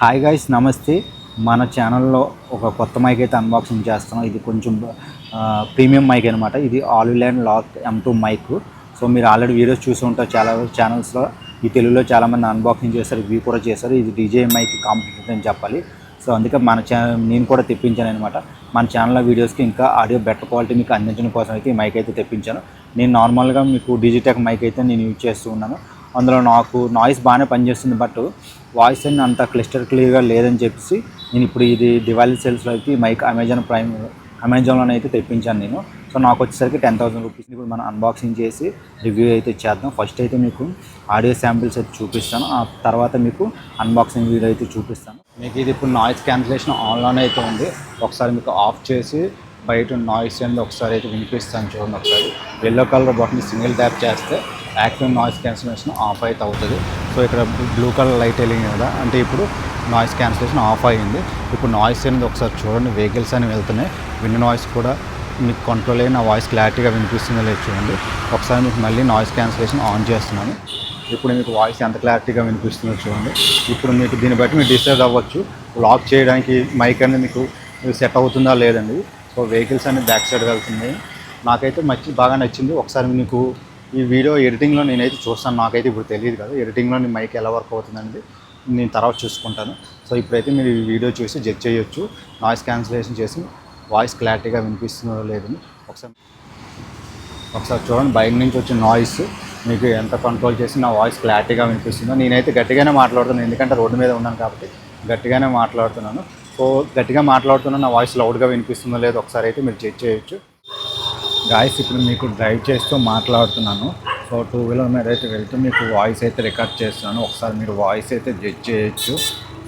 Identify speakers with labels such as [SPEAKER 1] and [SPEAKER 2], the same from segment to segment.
[SPEAKER 1] Hi guys, నమస్తే. మన ఛానల్లో ఒక కొత్త మైక్ అయితే అన్బాక్సింగ్ చేస్తున్నాం. ఇది కొంచెం ప్రీమియం మైక్ అనమాట. ఇది ఆల్విలాండ్ లాక్ M2 మైక్. సో మీరు ఆల్రెడీ వీడియోస్ చూసి ఉంటారు చాలా ఛానల్స్లో. ఈ తెలుగులో చాలామంది అన్బాక్సింగ్ చేస్తారు, రివ్యూ కూడా చేస్తారు. ఇది డీజే మైక్ కాంపిటేటర్ అని చెప్పాలి. సో అందుకే మన నేను కూడా తెప్పించాను అనమాట. మన ఛానల్ వీడియోస్కి ఇంకా ఆడియో బెటర్ క్వాలిటీ మీకు అందించడం కోసం అయితే ఈ మైక్ అయితే తెప్పించాను. నేను నార్మల్గా మీకు డిజిటెక్ మైక్ అయితే నేను యూజ్ చేస్తూ ఉన్నాను. అందులో నాకు నాయిస్ బాగానే పనిచేస్తుంది, బట్ వాయిస్ అని అంత క్లియర్గా లేదని చెప్పేసి నేను ఇప్పుడు ఇది దివాళీ సేల్స్లో అయితే మైక్ అమెజాన్లోనే అయితే తెప్పించాను నేను. సో నాకు వచ్చేసరికి 10,000 రూపీస్. ఇప్పుడు మనం అన్బాక్సింగ్ చేసి రివ్యూ అయితే చేద్దాం. ఫస్ట్ అయితే మీకు ఆడియో శాంపిల్స్ అయితే చూపిస్తాను, ఆ తర్వాత మీకు అన్బాక్సింగ్ వీడియో అయితే చూపిస్తాను. మీకు ఇది ఇప్పుడు నాయిస్ క్యాన్సిలేషన్ ఆన్లోనే అయితే ఉంది. ఒకసారి మీకు ఆఫ్ చేసి బయట నాయిస్ అనేది ఒకసారి అయితే వినిపిస్తాను చూడండి. ఒకసారి yellow colour button single tap చేస్తే యాక్టివ్ నాయిస్ క్యాన్సిలేషన్ ఆఫ్ అయితే అవుతుంది. సో ఇక్కడ బ్లూ కలర్ లైట్ వెలిగింది కదా, అంటే ఇప్పుడు నాయిస్ క్యాన్సిలేషన్ ఆఫ్ అయ్యింది. ఇప్పుడు నాయిస్ అనేది ఒకసారి చూడండి, వెహికల్స్ అని వెళ్తున్నాయి. విండ్ నాయిస్ కూడా మీకు కంట్రోల్ అయ్యి నా వాయిస్ క్లారిటీగా వినిపిస్తుందో లేదు చూడండి. ఒకసారి మీకు మళ్ళీ నాయిస్ క్యాన్సిలేషన్ ఆన్ చేస్తున్నాను. ఇప్పుడు మీకు వాయిస్ ఎంత క్లారిటీగా వినిపిస్తుందో చూడండి. ఇప్పుడు మీకు దీన్ని బట్టి మీరు డిసైడ్ అవ్వచ్చు లాక్ చేయడానికి మైక్ అనేది మీకు సెట్ అవుతుందా లేదండి. సో వెహికల్స్ అనేది బ్యాక్ సైడ్ వెళ్తుంది. నాకైతే బాగా నచ్చింది. ఒకసారి మీకు ఈ వీడియో ఎడిటింగ్లో నేనైతే చూస్తాను. నాకైతే ఇప్పుడు తెలియదు కదా ఎడిటింగ్లో నీ మైక్ ఎలా వర్క్ అవుతుందనేది నేను తర్వాత చూసుకుంటాను. సో ఇప్పుడైతే మీరు ఈ వీడియో చూసి జడ్జ్ చేయొచ్చు నాయిస్ క్యాన్సిలేషన్ చేసి వాయిస్ క్లారిటీగా వినిపిస్తుందో లేదని. ఒకసారి చూడండి, బయట నుంచి వచ్చే నాయిస్ మీకు ఎంత కంట్రోల్ చేసి నా వాయిస్ క్లారిటీగా వినిపిస్తుందో. నేనైతే గట్టిగానే మాట్లాడుతున్నాను, ఎందుకంటే రోడ్డు మీద ఉన్నాను కాబట్టి గట్టిగానే మాట్లాడుతున్నాను. సో గట్టిగా మాట్లాడుతున్నా నా వాయిస్ లౌడ్గా వినిపిస్తుందో లేదో ఒకసారి అయితే మీరు చెక్ చేయొచ్చు. గాయస్, ఇప్పుడు మీకు డ్రైవ్ చేస్తూ మాట్లాడుతున్నాను. సో 2 వీలర్ మీద అయితే వెళ్తూ మీకు వాయిస్ అయితే రికార్డ్ చేస్తున్నాను. ఒకసారి మీరు వాయిస్ అయితే జడ్జ్ చేయొచ్చు.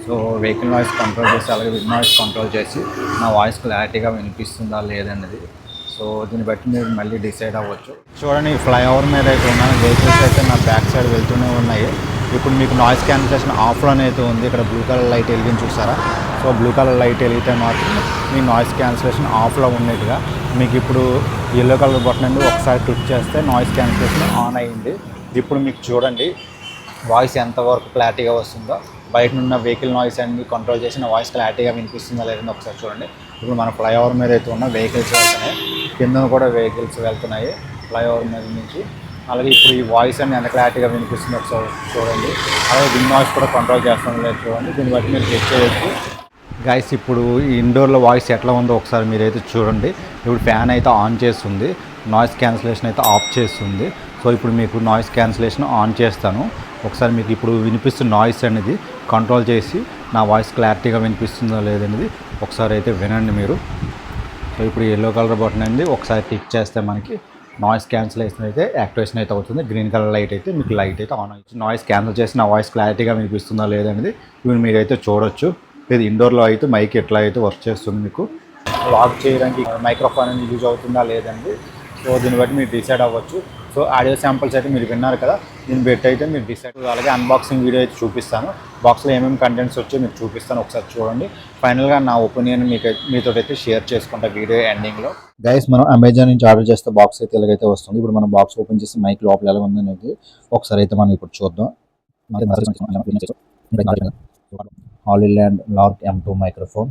[SPEAKER 1] సో వెహికల్ నాయిస్ కంట్రోల్ చేసి అలాగే విండ్ నాయిస్ కంట్రోల్ చేసి నా వాయిస్ క్లారిటీగా వినిపిస్తుందా లేదన్నది. సో దీన్ని బట్టి మీరు మళ్ళీ డిసైడ్ అవ్వచ్చు. చూడండి, ఫ్లైఓవర్ మీద అయితే ఉన్నాను. వెహికల్స్ అయితే నా బ్యాక్ సైడ్ వెళ్తూనే ఉన్నాయి. ఇప్పుడు మీకు నాయిస్ క్యాన్సిలేషన్ ఆఫ్లోనే అయితే ఉంది. ఇక్కడ బ్లూ కలర్ లైట్ వెలిగింది చూసారా. సో బ్లూ కలర్ లైట్ వెలిగితే మాత్రం మీ నాయిస్ క్యాన్సిలేషన్ ఆఫ్లో ఉన్నట్టుగా. మీకు ఇప్పుడు ఎల్లో కలర్ బటన్ అండి ఒకసారి క్లిక్ చేస్తే నాయిస్ క్యాన్సిలేషన్ ఆన్ అయ్యింది. ఇప్పుడు మీకు చూడండి వాయిస్ ఎంతవరకు క్లారిటీగా వస్తుందో. బయట ఉన్న వెహికల్ నాయిస్ అన్ని కంట్రోల్ చేసిన వాయిస్ క్లారిటీగా వినిపిస్తుందా లేదని ఒకసారి చూడండి. ఇప్పుడు మన ఫ్లైఓవర్ మీద అయితే ఉన్న వెహికల్స్ వెళ్తున్నాయి, కింద కూడా వెహికల్స్ వెళ్తున్నాయి ఫ్లైఓవర్ మీద నుంచి. అలాగే ఇప్పుడు ఈ వాయిస్ అన్ని ఎంత క్లారిటీగా వినిపిస్తుందో ఒకసారి చూడండి. అలాగే విండ్ నాయిస్ కూడా కంట్రోల్ చేస్తాం లేదు చూడండి. దీన్ని బట్టి మీరు చెక్ చేయొచ్చు. గైస్, ఇప్పుడు ఈ ఇండోర్లో వాయిస్ ఎట్లా ఉందో ఒకసారి మీరైతే చూడండి. ఇప్పుడు ఫ్యాన్ అయితే ఆన్ చేస్తుంది, నాయిస్ క్యాన్సిలేషన్ అయితే ఆఫ్ చేస్తుంది. సో ఇప్పుడు మీకు నాయిస్ క్యాన్సిలేషన్ ఆన్ చేస్తాను. ఒకసారి మీకు ఇప్పుడు వినిపిస్తున్న నాయిస్ అనేది కంట్రోల్ చేసి నా వాయిస్ క్లారిటీగా వినిపిస్తుందో లేదనేది ఒకసారి అయితే వినండి మీరు. సో ఇప్పుడు ఎల్లో కలర్ బటన్ అనేది ఒకసారి క్లిక్ చేస్తే మనకి నాయిస్ క్యాన్సిలేషన్ అయితే యాక్టివేషన్ అయితే అవుతుంది. గ్రీన్ కలర్ లైట్ అయితే మీకు లైట్ అయితే ఆన్ అవుతుంది. నాయిస్ క్యాన్సిల్ చేసి నా వాయిస్ క్లారిటీగా వినిపిస్తుందో లేదనేది ఇప్పుడు మీరైతే చూడొచ్చు. ఇది ఇండోర్లో అయితే మైక్ ఎట్లా అయితే వర్క్ చేస్తుంది, మీకు లాక్ చేయడానికి మైక్రోఫోన్ అనేది యూజ్ అవుతుందా లేదండి. సో దీన్ని బట్టి మీరు డిసైడ్ అవ్వచ్చు. సో ఆడియో శాంపిల్స్ అయితే మీరు విన్నారు కదా, దీన్ని బట్టి అయితే మీరు డిసైడ్. అలాగే అన్బాక్సింగ్ వీడియో అయితే చూపిస్తాను. బాక్స్లో ఏమేమి కంటెంట్స్ వచ్చి మీకు చూపిస్తాను, ఒకసారి చూడండి. ఫైనల్గా నా ఒపీనియన్ మీతో అయితే షేర్ చేసుకుంటా వీడియో ఎండింగ్లో. గైస్, మనం అమెజాన్ నుంచి ఆర్డర్ చేస్తే బాక్స్ అయితే ఇలాగైతే వస్తుంది. ఇప్పుడు మనం బాక్స్ ఓపెన్ చేసి మైక్ లోపల ఎలా ఉందనేది ఒకసారి అయితే మనం ఇప్పుడు చూద్దాం. ఆల్విలాండ్ లాక్ M2 మైక్రోఫోన్.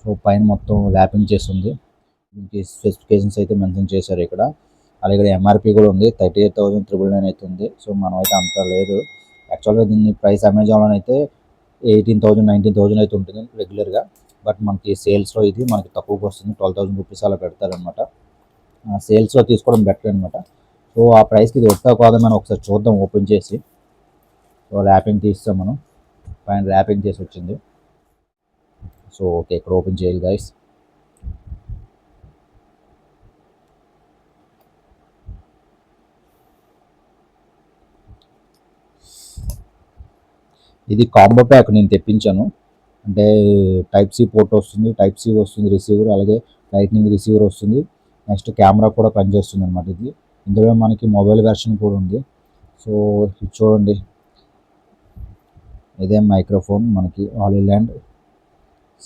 [SPEAKER 1] సో పైన మొత్తం ర్యాపింగ్ చేస్తుంది. దీనికి స్పెసిఫికేషన్స్ అయితే మెన్షన్ చేశారు ఇక్కడ. అలాగే ఇక్కడ MRP కూడా ఉంది, 38,999 అయితే ఉంది. సో మనం అయితే అంత లేదు. యాక్చువల్గా దీన్ని ప్రైస్ అమెజాన్లో అయితే 18,000 19,000 అయితే ఉంటుంది రెగ్యులర్గా. బట్ మనకి సేల్స్లో ఇది మనకి తక్కువకి వస్తుంది, 12,000 రూపీస్ అలా పెడతారనమాట. సేల్స్లో తీసుకోవడం బెటర్ అనమాట. సో ఆ ప్రైస్కి ఇది వస్తా కాదని మనం ఒకసారి చూద్దాం ఓపెన్ చేసి. సో ర్యాపింగ్ తీస్తాం మనం, పైన ర్యాపింగ్ చేసి వచ్చింది. సో ఓకే, ఇక్కడ ఓపెన్ చేయాలి గైస్. ఇది కాంబో ప్యాక్ నేను తెప్పించాను. అంటే టైప్ సి పోర్ట్ వస్తుంది, టైప్ సి వస్తుంది రిసీవర్, అలాగే లైట్నింగ్ రిసీవర్ వస్తుంది. నెక్స్ట్ కెమెరా కూడా పనిచేస్తుంది అనమాట. ఇది ఇందులో మనకి మొబైల్ వెర్షన్ కూడా ఉంది. సో ఇది చూడండి, ఇదే మైక్రోఫోన్ మనకి ఆల్విలాండ్.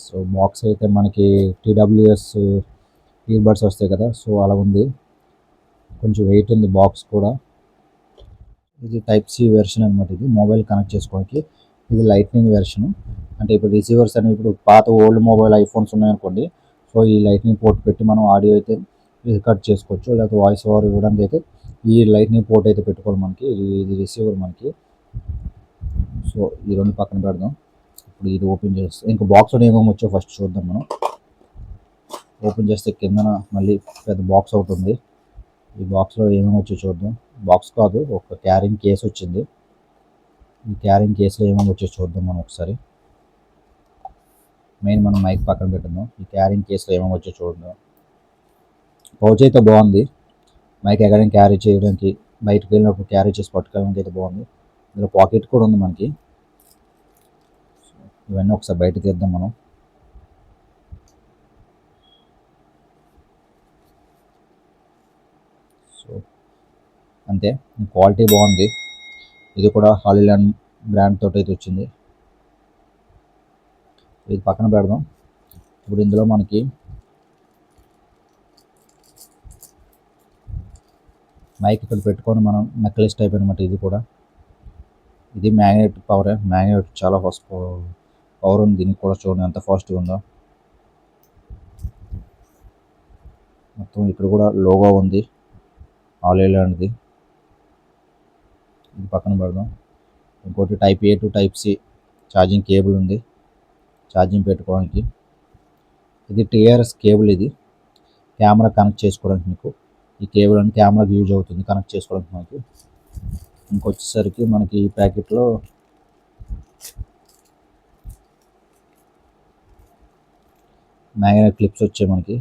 [SPEAKER 1] సో బాక్స్ అయితే మనకి TWS ఇయర్బడ్స్ వస్తాయి కదా, సో అలా ఉంది. కొంచెం వెయిట్ ఉంది బాక్స్ కూడా. ఇది టైప్ సి వెర్షన్ అనమాట. ఇది మొబైల్ కనెక్ట్ చేసుకోవడానికి.
[SPEAKER 2] ఇది లైట్నింగ్ వెర్షన్. అంటే ఇప్పుడు రిసీవర్స్ అనేవి ఇప్పుడు పాత ఓల్డ్ మొబైల్ ఐఫోన్స్ ఉన్నాయనుకోండి, సో ఈ లైట్నింగ్ పోర్ట్ పెట్టి మనం ఆడియో అయితే రికార్డ్ చేసుకోవచ్చు, లేకపోతే వాయిస్ ఓవర్ ఇవ్వడానికి అయితే ఈ లైట్నింగ్ పోర్ట్ అయితే పెట్టుకోవాలి మనకి. ఇది రిసీవర్ మనకి. సో ఈ రెండు పక్కన పెడదాం. ఇప్పుడు ఇది ఓపెన్ చేస్తే ఇంకా బాక్స్లో ఏమేమి వచ్చో ఫస్ట్ చూద్దాం మనం. ఓపెన్ చేస్తే కిందన మళ్ళీ పెద్ద బాక్స్ ఒకటి ఉంది. ఈ బాక్స్లో ఏమేమి వచ్చో చూద్దాం. బాక్స్ కాదు, ఒక క్యారింగ్ కేస్ వచ్చింది. ఈ క్యారింగ్ కేసులో ఏమేమి వచ్చో చూద్దాం మనం ఒకసారి. మెయిన్ మనం మైక్ పక్కన పెట్టుదాం. ఈ క్యారింగ్ కేసులో ఏమేమి వచ్చో చూద్దాం. పౌచ్ అయితే బాగుంది. మైక్ ఎక్కడైనా క్యారీ చేయడానికి, బయటకు వెళ్ళినప్పుడు క్యారీ చేసి పట్టుకోవడానికి అయితే బాగుంది. ఇందులో పాకెట్ కూడా ఉంది మనకి. ఇవన్నీ ఒకసారి బయట తీద్దాం మనం. సో అంతే, క్వాలిటీ బాగుంది. ఇది కూడా హాలీల్యాండ్ బ్రాండ్ తోటి అయితే వచ్చింది. ఇది పక్కన పెడదాం. ఇప్పుడు ఇందులో మనకి మైక్ ఇక్కడ పెట్టుకొని మనం నెక్లెస్ టైప్ అనమాట. ఇది కూడా ఇది మ్యాగ్నెట్ పవర్. మ్యాగ్నెట్ చాలా ఫాస్ట్ పవర్ ఉంది దీనికి కూడా. చూడండి ఎంత ఫాస్ట్గా ఉందో. మొత్తం ఇక్కడ కూడా లోగో ఉంది హాలీల్యాండ్ది. ఇది పక్కన పెడదాం. ఇంకోటి type A to type C charging cable ఉంది, ఛార్జింగ్ పెట్టుకోవడానికి. ఇది టీఆర్ఎస్ కేబుల్. ఇది కెమెరా కనెక్ట్ చేసుకోవడానికి మీకు ఈ కేబుల్ అని కెమెరాకి యూజ్ అవుతుంది కనెక్ట్ చేసుకోవడానికి మనకి. ఇంకొచ్చేసరికి మనకి ఈ ప్యాకెట్లో మ్యాగ్నెట్ క్లిప్స్ వచ్చాయి మనకి.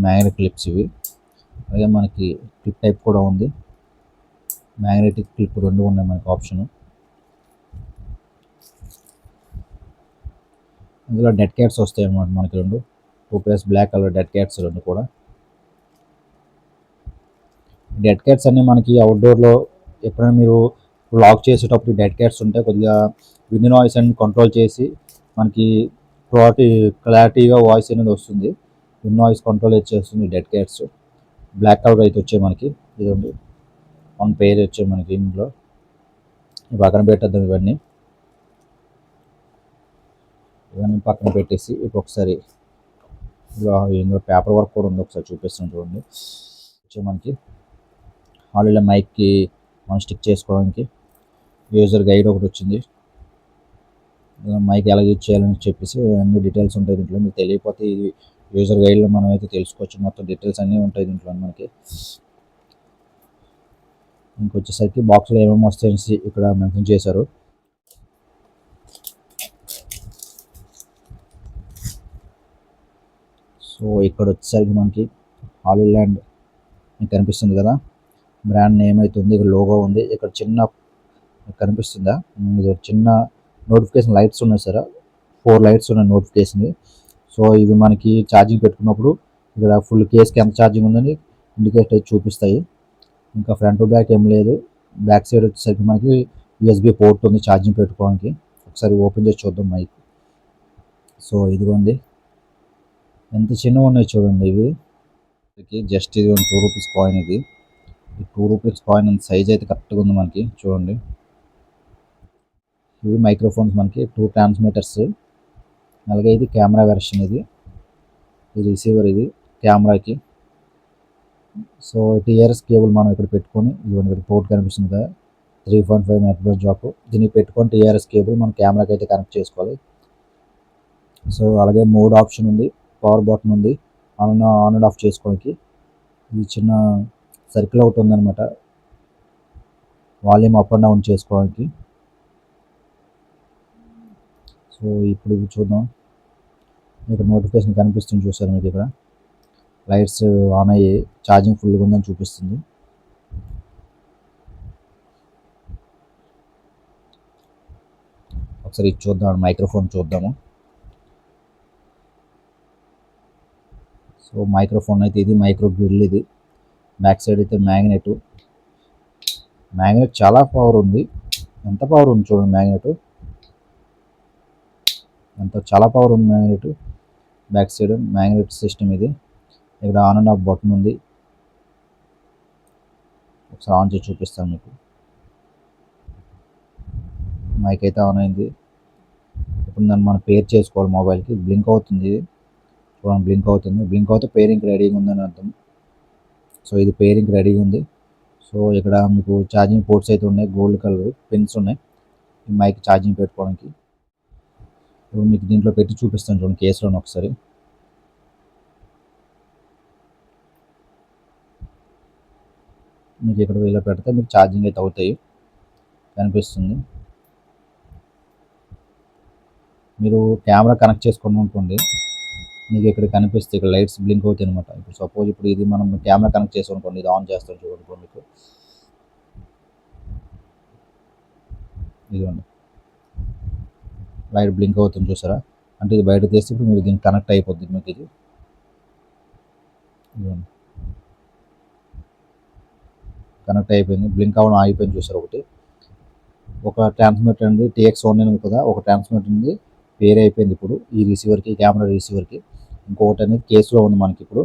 [SPEAKER 2] మ్యాగ్నెట్ క్లిప్స్ ఇవి. అలాగే మనకి క్లిప్ టైప్ కూడా ఉంది. మ్యాగ్నెటిక్ క్లిప్ రెండు ఉన్నాయి మనకి ఆప్షన్. ఇందులో డెడ్ క్యాట్స్ వస్తాయి అన్నమాట మనకి రెండు. 2 pairs black colour dead cats రెండు కూడా. డెడ్ క్యాట్స్ అన్నీ మనకి అవుట్డోర్లో ఎప్పుడైనా మీరు లాక్ చేసేటప్పుడు డెడ్ క్యాట్స్ ఉంటే కొద్దిగా విండ్ నాయిస్ అని కంట్రోల్ చేసి మనకి క్లారిటీగా వాయిస్ అనేది వస్తుంది. విండ్ నాయిస్ కంట్రోల్ అయితే చేస్తుంది డెడ్ క్యాట్స్. బ్లాక్ కలర్ అయితే వచ్చాయి మనకి. ఇదండి 1 pair వచ్చాయి మనకి. ఇందులో పక్కన పెట్టేద్దాం. ఇవన్నీ పక్కన పెట్టేసి ఇప్పుడు ఒకసారి ఇందులో పేపర్ వర్క్ కూడా ఉంది, ఒకసారి చూపిస్తాను చూడండి. వచ్చే మనకి హాలీల్యాండ్ మైక్కి మనం స్టిక్ చేసుకోవడానికి యూజర్ గైడ్ ఒకటి వచ్చింది. మైక్ ఎలా యూజ్ చేయాలని చెప్పేసి అన్ని డీటెయిల్స్ ఉంటాయి దీంట్లో. మీకు తెలియకపోతే ఇది యూజర్ గైడ్లో మనం అయితే తెలుసుకోవచ్చు. మొత్తం డీటెయిల్స్ అన్నీ ఉంటాయి దీంట్లో మనకి. ఇంకొచ్చేసరికి బాక్స్లో ఏమేమి వస్తాయనేసి ఇక్కడ మెన్షన్ చేశారు. సో ఇక్కడ వచ్చేసరికి మనకి హాలీల్యాండ్ మీకు కనిపిస్తుంది కదా, బ్రాండ్ నేమ్ అయితే ఉంది. ఇక్కడ లోగో ఉంది. ఇక్కడ చిన్న కనిపిస్తుందా, ఇది చిన్న నోటిఫికేషన్ లైట్స్ ఉన్నాయి సార్. 4 లైట్స్ ఉన్నాయి నోటిఫికేషన్. సో ఇవి మనకి ఛార్జింగ్ పెట్టుకున్నప్పుడు ఇక్కడ ఫుల్ కేస్కి ఎంత ఛార్జింగ్ ఉందని ఇండికేట్ అయితే చూపిస్తాయి. ఇంకా ఫ్రంట్ టు బ్యాక్ ఏం లేదు. బ్యాక్ సైడ్ వచ్చేసరికి మనకి యూఎస్బి పోర్ట్ ఉంది ఛార్జింగ్ పెట్టుకోవడానికి. ఒకసారి ఓపెన్ చేసి చూద్దాం మైక్. సో ఇదిగోండి ఎంత చిన్నగా ఉన్నాయి చూడండి. ఇవి జస్ట్ ఇది 2 రూపీస్ కాయిన్. ఇది 2 రూపీస్ కాయిన్ సైజ్ అయితే కరెక్ట్గా ఉంది మనకి. చూడండి ఇవి మైక్రోఫోన్స్ మనకి 2 ట్రాన్స్మిటర్స్. అలాగే ఇది కెమెరా వెర్షన్. ఇది రిసీవర్. ఇది కెమెరాకి. సో టీఆర్ఎస్ కేబుల్ మనం ఇక్కడ పెట్టుకొని, ఇదిగోండి ఇక్కడ పోర్ట్ కనిపిస్తుంది కదా, 3.5 మెగాహెర్ట్జ్ జాక్. దీన్ని పెట్టుకొని టీఆర్ఎస్ కేబుల్ మన కెమెరాకి అయితే కనెక్ట్ చేసుకోవాలి. సో అలాగే మోడ్ ఆప్షన్ ఉంది, పవర్ బటన్ ఉంది, ఆన్ అండ్ ఆఫ్ చేసుకోవడానికి. ఇది చిన్న సర్కిల్ ఒకటి ఉందన్నమాట, వాల్యూమ్ అప్ అండ్ డౌన్ చేసుకోవడానికి. సో ఇప్పుడు ఇవి చూద్దాం. ఇక్కడ నోటిఫికేషన్ కనిపిస్తుంది చూసారు మీకు. ఇక్కడ లైట్స్ ఆన్ అయ్యి ఛార్జింగ్ ఫుల్గా ఉందని చూపిస్తుంది. ఒకసారి ఇది చూద్దాం, మైక్రోఫోన్ చూద్దాము. సో మైక్రోఫోన్ అయితే ఇది మైక్రో గ్రిల్. ఇది బ్యాక్ సైడ్ అయితే మ్యాగ్నెట్ చాలా పవర్ ఉంది. ఎంత పవర్ ఉంది చూడండి మ్యాగ్నెట్, చాలా పవర్ ఉంది magnet. Back side magnet system ఇది. ఇక్కడ ఆన్ అండ్ ఆఫ్ బటన్ ఉంది. ఒకసారి ఆన్ చేసి చూపిస్తాను మీకు. మైక్ అయితే ఆన్ అయింది. ఇప్పుడు దాన్ని మనం పేర్ చేసుకోవాలి మొబైల్కి. బ్లింక్ అవుతుంది, చూడండి బ్లింక్ అవుతుంది. బ్లింక్ అవుతే పేరింగ్ రెడీగా ఉందని అర్థం. సో ఇది పేరింగ్ రెడీగా ఉంది. సో ఇక్కడ మీకు ఛార్జింగ్ పోర్ట్స్ అయితే ఉన్నాయి, గోల్డ్ కలర్ పిన్స్ ఉన్నాయి ఈ మైక్ ఛార్జింగ్ పెట్టుకోవడానికి. ఇప్పుడు మీకు దీంట్లో పెట్టి చూపిస్తాను చూడండి కేసులోనే ఒకసారి. మీకు ఇక్కడ ఇలా పెడితే మీకు ఛార్జింగ్ అయితే అవుతాయి, కనిపిస్తుంది. మీరు కెమెరా కనెక్ట్ చేసుకోండి అనుకోండి, మీకు ఇక్కడ కనిపిస్తుంది, ఇక్కడ లైట్స్ బ్లింక్ అవుతాయి అనమాట. ఇప్పుడు సపోజ్ ఇప్పుడు ఇది మనం కెమెరా కనెక్ట్ చేసాం అనుకోండి, ఇది ఆన్ చేస్తాం చూడండి మీకు, ఇదిగోండి లైట్ బ్లింక్ అవుతుంది చూసారా. అంటే ఇది బయట తీస్తే ఇప్పుడు మీరు దీనికి కనెక్ట్ అయిపోద్ది మీకు. ఇది ఇదిగోండి కనెక్ట్ అయిపోయింది, బ్లింక్ అవ్వడం ఆగిపోయింది చూసారు. ఒక ట్రాన్స్మిటర్ ఉంది TX1 ఉంది కదా, ఒక ట్రాన్స్మిటర్ ఉంది పేర్ అయిపోయింది ఇప్పుడు ఈ రిసీవర్కి, కెమెరా రిసీవర్కి. ఇంకొకటి అనేది కేసులో ఉంది మనకి ఇప్పుడు.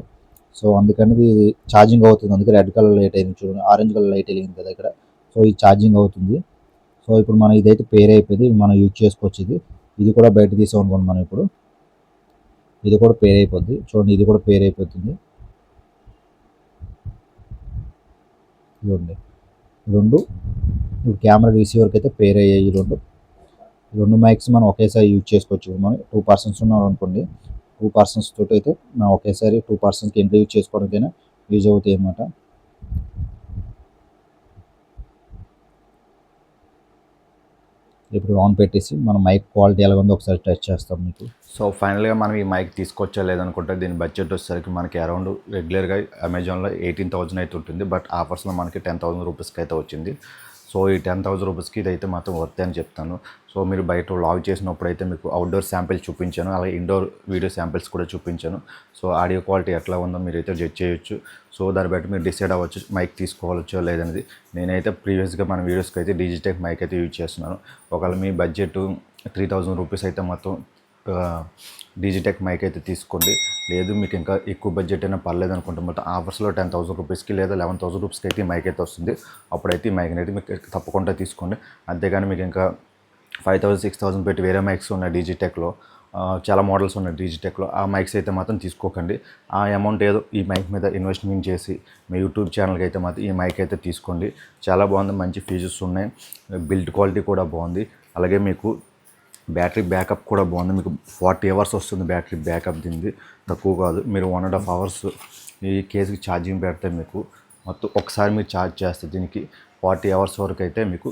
[SPEAKER 2] సో అందుకని ఇది ఛార్జింగ్ అవుతుంది, అందుకే రెడ్ కలర్ లైట్ అయింది చూడండి, ఆరెంజ్ కలర్ లైట్ వెలిగింది కదా ఇక్కడ. సో ఇది ఛార్జింగ్ అవుతుంది. సో ఇప్పుడు మనం ఇదైతే పేర్ అయిపోయింది, మనం యూజ్ చేసుకోవచ్చు. ఇది కూడా బయట తీసాం అనుకోండి మనం, ఇప్పుడు ఇది కూడా పేర్ అయిపోద్ది చూడండి, ఇది కూడా పేర్ అయిపోతుంది. చూడండి రెండు ఇప్పుడు కెమెరా రిసీవర్కి అయితే పేర్ అయ్యాయి. ఈ రెండు మైక్స్ మనం ఒకేసారి యూజ్ చేసుకోవచ్చు. మనం 2 పర్సన్స్ ఉన్నారు అనుకోండి, 2 పర్సన్స్ తోటి అయితే మనం ఒకేసారి 2 పర్సన్స్కి ఇంట్లో యూజ్ చేసుకోవడానికైనా యూజ్ అవుతాయి అన్నమాట. ఇప్పుడు ఆన్ పెట్టేసి మనం మైక్ క్వాలిటీ ఎలా ఉందో ఒకసారి టెస్ట్ చేస్తాం మీకు.
[SPEAKER 1] సో ఫైనల్గా మనం ఈ మైక్ తీసుకొచ్చా లేదనుకుంటే దీని బడ్జెట్ వచ్చేసరికి మనకి అరౌండ్ రెగ్యులర్గా అమెజాన్లో 18,000 అయితే ఉంటుంది, బట్ ఆఫర్స్లో మనకి 10,000 రూపీస్కి అయితే వచ్చింది. సో ఈ 10,000 రూపీస్కి ఇదైతే మాత్రం వర్త్ అని చెప్తాను. సో మీరు బయట లాగ్ చేసినప్పుడు అయితే మీకు అవుట్డోర్ శాంపిల్స్ చూపించాను, అలాగే ఇండోర్ వీడియో శాంపిల్స్ కూడా చూపించాను. సో ఆడియో క్వాలిటీ ఎట్లా ఉందో మీరైతే జడ్జ్ చేయొచ్చు. సో దాన్ని బట్టి మీరు డిసైడ్ అవ్వచ్చు మైక్ తీసుకోవాలచ్చో లేదనేది. నేనైతే ప్రీవియస్గా మన వీడియోస్కి అయితే డిజిటెక్ మైక్ అయితే యూజ్ చేస్తున్నాను. ఒకవేళ మీ బడ్జెట్ 3,000 రూపీస్ అయితే మొత్తం డిజిటెక్ మైక్ అయితే తీసుకోండి. లేదు మీకు ఇంకా ఎక్కువ బడ్జెట్ అయినా పర్లేదు అనుకుంటే మొత్తం ఆఫర్స్లో 10,000 రూపీస్కి లేదా 11,000 రూపీస్కి అయితే ఈ మైక్ అయితే వస్తుంది. అప్పుడైతే ఈ మైక్ని అయితే మీకు తప్పకుండా తీసుకోండి. అంతేగాని మీకు ఇంకా 5,000 6,000 పెట్టి వేరే మైక్స్ ఉన్నాయి డిజిటెక్లో, చాలా మోడల్స్ ఉన్నాయి డిజిటెక్లో, ఆ మైక్స్ అయితే మాత్రం తీసుకోకండి. ఆ అమౌంట్ ఏదో ఈ మైక్ మీద ఇన్వెస్ట్మెంట్ చేసి మీ యూట్యూబ్ ఛానల్కి అయితే మాత్రం ఈ మైక్ అయితే తీసుకోండి. చాలా బాగుంది, మంచి ఫీచర్స్ ఉన్నాయి, బిల్డ్ క్వాలిటీ కూడా బాగుంది, అలాగే మీకు బ్యాటరీ బ్యాకప్ కూడా బాగుంది. మీకు 40 అవర్స్ వస్తుంది బ్యాటరీ బ్యాకప్, దీనిది తక్కువ కాదు. మీరు 1.5 అవర్స్ ఈ కేసుకి ఛార్జింగ్ పెడితే మీకు మొత్తం ఒకసారి మీరు ఛార్జ్ చేస్తే దీనికి 40 అవర్స్ వరకు అయితే మీకు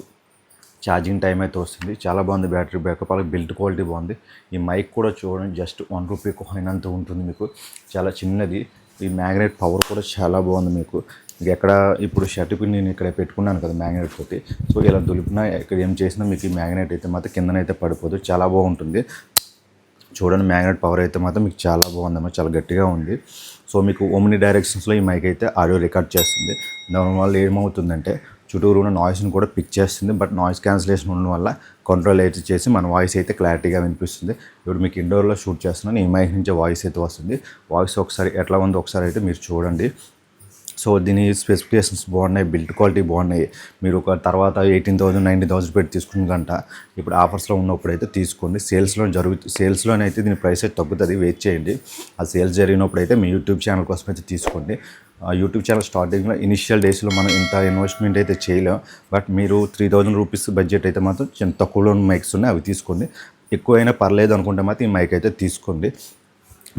[SPEAKER 1] ఛార్జింగ్ టైం అయితే వస్తుంది. చాలా బాగుంది బ్యాటరీ బ్యాకప్, అలాగే బిల్డ్ క్వాలిటీ బాగుంది. ఈ మైక్ కూడా చూడండి జస్ట్ 1 రూపీ కాయిన్ అంత ఉంటుంది మీకు, చాలా చిన్నది. ఈ మ్యాగ్నెట్ పవర్ కూడా చాలా బాగుంది మీకు. ఎక్కడ ఇప్పుడు షర్ట్ పిన్ నేను ఇక్కడ పెట్టుకున్నాను కదా మ్యాగ్నెట్ తోటి, సో ఇలా దులిపినా ఇక్కడ ఏం చేసినా మీకు ఈ మ్యాగ్నెట్ అయితే మాత్రం కిందనైతే పడిపోదు, చాలా బాగుంటుంది. చూడండి మ్యాగ్నెట్ పవర్ అయితే మాత్రం మీకు చాలా బాగుందన్నమాట, చాలా గట్టిగా ఉంది. సో మీకు ఓమ్ని డైరెక్షన్స్లో ఈ మైక్ అయితే ఆడియో రికార్డ్ చేస్తుంది. దానివల్ల ఏమవుతుందంటే చుట్టూరు ఉన్న నాయిస్ని కూడా పిక్ చేస్తుంది, బట్ నాయిస్ క్యాన్సిలేషన్ ఉండడం వల్ల కంట్రోల్ అయితే చేసి మన వాయిస్ అయితే క్లారిటీగా వినిపిస్తుంది. ఇప్పుడు మీకు ఇండోర్లో షూట్ చేస్తున్నాను, ఈ మైక్ నుంచి వాయిస్ అయితే వస్తుంది. వాయిస్ ఒకసారి ఎట్లా ఉందో ఒకసారి అయితే మీరు చూడండి. సో దీని స్పెసిఫికేషన్స్ బాగున్నాయి, బిల్డ్ క్వాలిటీ బాగున్నాయి. మీరు ఒక తర్వాత 18,000 19,000 పెట్టి తీసుకున్న గంట ఇప్పుడు ఆఫర్స్లో ఉన్నప్పుడు అయితే తీసుకోండి. సేల్స్లోనైతే దీని ప్రైస్ అయితే తగ్గుతుంది, వెయిట్ చేయండి. ఆ సేల్స్ జరిగినప్పుడు అయితే మీ యూట్యూబ్ ఛానల్ కోసం అయితే తీసుకోండి. యూట్యూబ్ ఛానల్ స్టార్టింగ్లో ఇనిషియల్ డేస్లో మనం ఇంత ఇన్వెస్ట్మెంట్ అయితే చేయలేం, బట్ మీరు 3,000 రూపీస్ బడ్జెట్ అయితే మాత్రం చిన్న తక్కువలో మైక్స్ ఉన్నాయి, అవి తీసుకోండి. ఎక్కువైనా పర్లేదు అనుకుంటే మాత్రం ఈ మైక్ అయితే తీసుకోండి.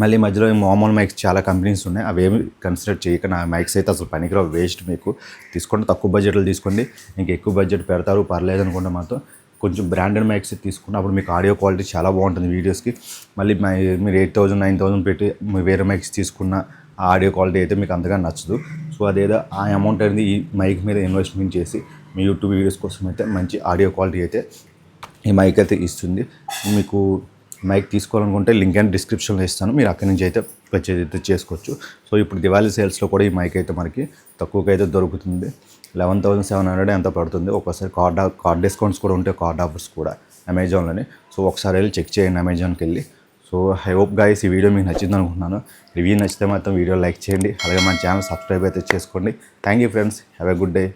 [SPEAKER 1] మళ్ళీ మధ్యలో మామూలు మైక్స్ చాలా కంపెనీస్ ఉన్నాయి, అవేమి కన్సిడర్ చేయక నా మైక్స్ అయితే అసలు పనికిరావు, వేస్ట్. మీకు తీసుకోండి, తక్కువ బడ్జెట్లో తీసుకోండి. ఇంకా ఎక్కువ బడ్జెట్ పెడతారు పర్లేదు అనుకుంటే మాత్రం కొంచెం బ్రాండెడ్ మైక్స్ తీసుకున్నప్పుడు మీకు ఆడియో క్వాలిటీ చాలా బాగుంటుంది వీడియోస్కి. మళ్ళీ మీరు 8,000 9,000 పెట్టి వేరే మైక్స్ తీసుకున్న ఆ ఆడియో క్వాలిటీ అయితే మీకు అంతగా నచ్చదు. సో అదేదో ఆ అమౌంట్ అనేది ఈ మైక్ మీద ఇన్వెస్ట్మెంట్ చేసి మీ యూట్యూబ్ వీడియోస్ కోసం అయితే మంచి ఆడియో క్వాలిటీ అయితే ఈ మైక్ అయితే ఇస్తుంది. మీకు మైక్ తీసుకోవాలనుకుంటే లింక్ అండ్ డిస్క్రిప్షన్లో ఇస్తాను, మీరు అక్కడి నుంచి అయితే పర్చేజ్ అయితే చేసుకోవచ్చు. సో ఇప్పుడు దివాళీ సేల్స్లో కూడా ఈ మైక్ అయితే మనకి తక్కువగా అయితే దొరుకుతుంది, 11,700 ఎంత పడుతుంది. ఒక్కోసారి కార్డ్ డిస్కౌంట్స్ కూడా ఉంటాయి, కార్డ్ ఆఫర్స్ కూడా అమెజాన్లోనే. సో ఒకసారి వెళ్ళి చెక్ చేయండి అమెజాన్కి వెళ్ళి. సో ఐ హోప్ గైస్ ఈ వీడియో మీకు నచ్చింది అనుకుంటున్నాను. రివ్యూ నచ్చితే మాత్రం వీడియో లైక్ చేయండి, అలాగే మన ఛానల్ సబ్స్క్రైబ్ అయితే చేసుకోండి. Thank you friends, have a good day.